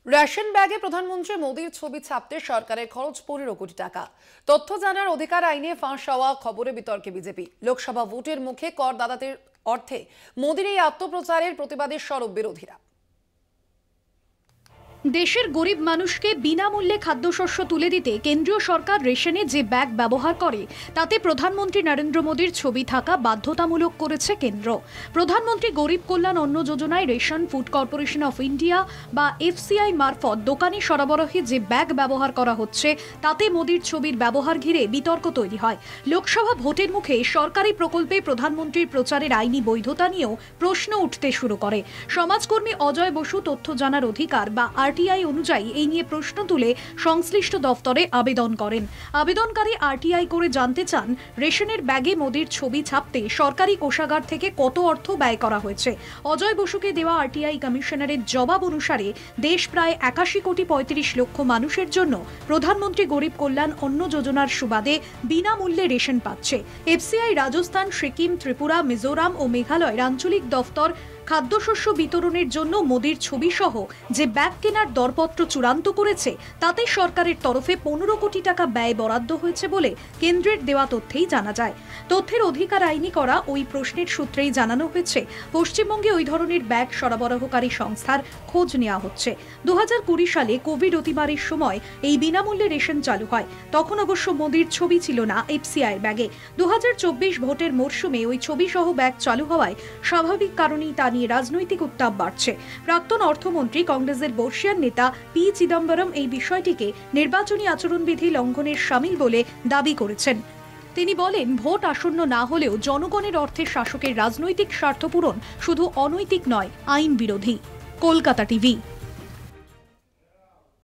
Ration ব্যাগে প্রধানমন্ত্রী মোদীর ছবি ছাপতে সরকারের খরচ 15 কোটি টাকা। তথ্য জানার অধিকার আইনে ফাঁস হওয়া খবরে বিতর্কে বিজেপি। লোকসভা ভোটের মুখে করদাতাদের অর্থে মোদীর এই আত্মপ্রচারের প্রতিবাদে সরব বিরোধীরা। দেশের গরিব মানুষকে বিনামূল্যে খাদ্যশস্য তুলে দিতে কেন্দ্রীয় সরকার রেশনে যে ব্যাগ ব্যবহার করে তাতে প্রধানমন্ত্রী নরেন্দ্র মোদীর ছবি থাকা বাধ্যতামূলক করেছে কেন্দ্র। প্রধানমন্ত্রী গরিব কল্যাণ অন্ন যোজনায় ration food corporation of India বা এফসিআই মারফত দোকানে সরবরাহে যে ব্যাগ ব্যবহার করা হচ্ছে তাতে মোদীর ছবির ব্যবহার ঘিরে বিতর্ক তৈরি হয়। লোকসভা ভোটের মুখে সরকারি প্রকল্পে প্রধানমন্ত্রীর প্রচারের আইনি বৈধতা নিয়েও প্রশ্ন উঠতে শুরু করে। সমাজকর্মী অজয় বসু তথ্য জানার অধিকার বা আরটিআই অনুযায়ী এই নিয়ে প্রশ্ন তুলে সংশ্লিষ্ট দফতরে আবেদন করেন। আবেদনকারী আরটিআই করে জানতে চান রেশনের ব্যাগে মোদীর ছবি ছাপতে সরকারি কোষাগার থেকে কত অর্থ ব্যয় করা হয়েছে। অজয় বসুকে দেওয়া আরটিআই কমিশনারের জবাব অনুসারে দেশ প্রায় 81 কোটি 35 লক্ষ মানুষের জন্য প্রধানমন্ত্রী গরিব কল্যাণ অন্ন যোজনার সুবাদে বিনামূল্যে রেশন পাচ্ছে। এফসিআই রাজস্থান, সিকিম, ত্রিপুরা, মিজোরাম ও মেঘালয়ের আঞ্চলিক দফতর খাদ্যশস্য বিতরণের জন্য মোদীর ছবি সহ যে ব্যাগ কেনার দরপত্র চূড়ান্ত করেছে তাতে সরকারের তরফে 15 কোটি টাকা ব্যয় বরাদ্দ হয়েছে বলে কেন্দ্রের দেওয়া তথ্যেই জানা যায়। তথ্যের অধিকার আইনি করা ওই প্রশ্নের সূত্রেই জানানো হয়েছে পশ্চিমবঙ্গে ওই ধরনের ব্যাগ সরবরাহকারী সংস্থার খোঁজ নেওয়া হচ্ছে। 2020 সালে কোভিড অতিমারির সময় এই বিনামূল্যে রেশন চালু হয়। তখন অবশ্য মোদীর ছবি ছিল না এফসিআই ব্যাগে। 2024 ভোটের মরশুমে ওই ছবি সহ ব্যাগ চালু হওয়ায় স্বাভাবিক কারণেই তা নিয়ে রাজনৈতিক উত্তাপ বাড়ছে। প্রাক্তন অর্থমন্ত্রী কংগ্রেসের বর্ষিয়ান নেতা পি চিদম্বরম এই বিষয়টিকে নির্বাচনী আচরণবিধি লঙ্ঘনের শামিল বলে দাবি করেছেন। তিনি বলেন, ভোট আসন্ন না হলেও জনগণের অর্থে শাসকের রাজনৈতিক স্বার্থ পূরণ শুধু অনৈতিক নয়, আইন বিরোধী। কলকাতা টিভি।